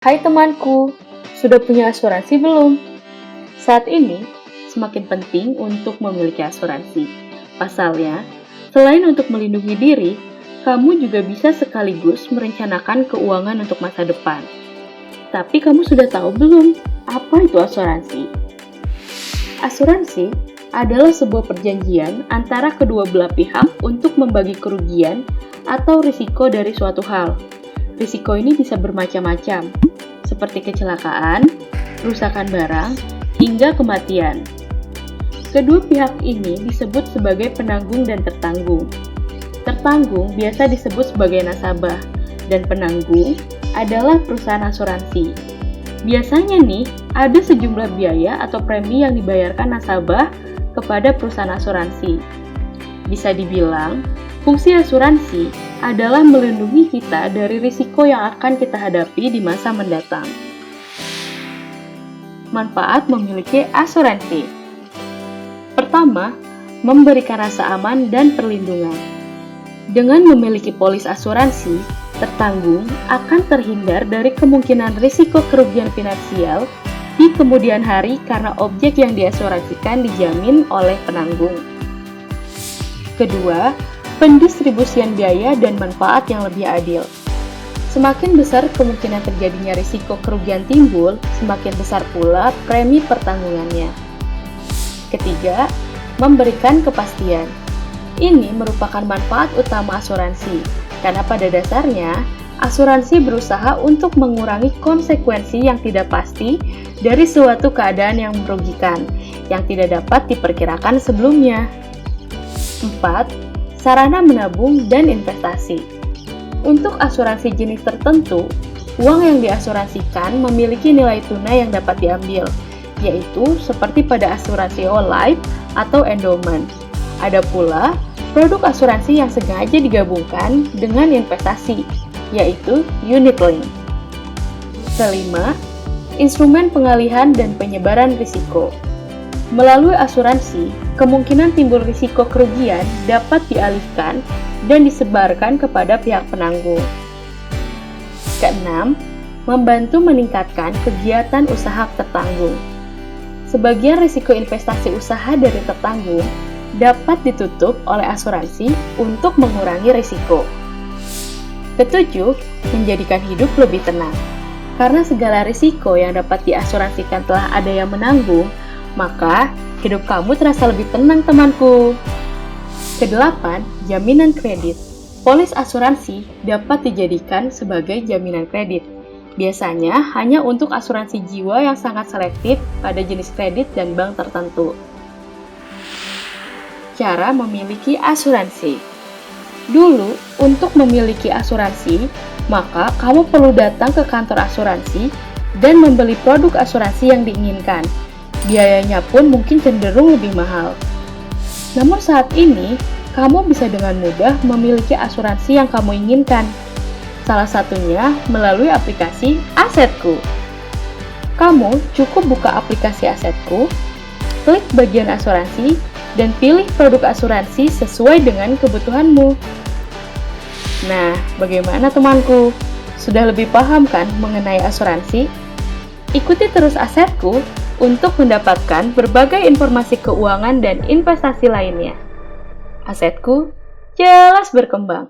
Hai temanku, sudah punya asuransi belum? Saat ini, semakin penting untuk memiliki asuransi. Pasalnya, selain untuk melindungi diri, kamu juga bisa sekaligus merencanakan keuangan untuk masa depan. Tapi kamu sudah tahu belum, apa itu asuransi? Asuransi adalah sebuah perjanjian antara kedua belah pihak untuk membagi kerugian atau risiko dari suatu hal. Risiko ini bisa bermacam-macam, seperti kecelakaan, kerusakan barang, hingga kematian. Kedua pihak ini disebut sebagai penanggung dan tertanggung. Tertanggung biasa disebut sebagai nasabah, dan penanggung adalah perusahaan asuransi. Biasanya nih, ada sejumlah biaya atau premi yang dibayarkan nasabah kepada perusahaan asuransi. Bisa dibilang, fungsi asuransi adalah melindungi kita dari risiko yang akan kita hadapi di masa mendatang. Manfaat memiliki asuransi. Pertama, memberikan rasa aman dan perlindungan. Dengan memiliki polis asuransi, tertanggung akan terhindar dari kemungkinan risiko kerugian finansial di kemudian hari karena objek yang diasuransikan dijamin oleh penanggung. Kedua, pendistribusian biaya dan manfaat yang lebih adil. Semakin besar kemungkinan terjadinya risiko kerugian timbul, semakin besar pula premi pertanggungannya. Ketiga, memberikan kepastian. Ini merupakan manfaat utama asuransi, karena pada dasarnya, asuransi berusaha untuk mengurangi konsekuensi yang tidak pasti dari suatu keadaan yang merugikan, yang tidak dapat diperkirakan sebelumnya. 4. Sarana menabung dan investasi. Untuk asuransi jenis tertentu, uang yang diasuransikan memiliki nilai tunai yang dapat diambil, yaitu seperti pada asuransi whole life atau endowment. Ada pula produk asuransi yang sengaja digabungkan dengan investasi, yaitu unit link. Kelima, instrumen pengalihan dan penyebaran risiko. Melalui asuransi, kemungkinan timbul risiko kerugian dapat dialihkan dan disebarkan kepada pihak penanggung. Keenam, membantu meningkatkan kegiatan usaha tertanggung. Sebagian risiko investasi usaha dari tertanggung dapat ditutup oleh asuransi untuk mengurangi risiko. Ketujuh, menjadikan hidup lebih tenang. Karena segala risiko yang dapat diasuransikan telah ada yang menanggung, maka hidup kamu terasa lebih tenang, temanku. Kedelapan, jaminan kredit. Polis asuransi dapat dijadikan sebagai jaminan kredit. Biasanya hanya untuk asuransi jiwa yang sangat selektif pada jenis kredit dan bank tertentu. Cara memiliki asuransi. Dulu, untuk memiliki asuransi, maka kamu perlu datang ke kantor asuransi dan membeli produk asuransi yang diinginkan. Biayanya pun mungkin cenderung lebih mahal. Namun saat ini, kamu bisa dengan mudah memiliki asuransi yang kamu inginkan. Salah satunya melalui aplikasi Asetku. Kamu cukup buka aplikasi Asetku, klik bagian asuransi, dan pilih produk asuransi sesuai dengan kebutuhanmu. Nah, bagaimana temanku? Sudah lebih paham kan mengenai asuransi? Ikuti terus Asetku untuk mendapatkan berbagai informasi keuangan dan investasi lainnya. Asetku jelas berkembang.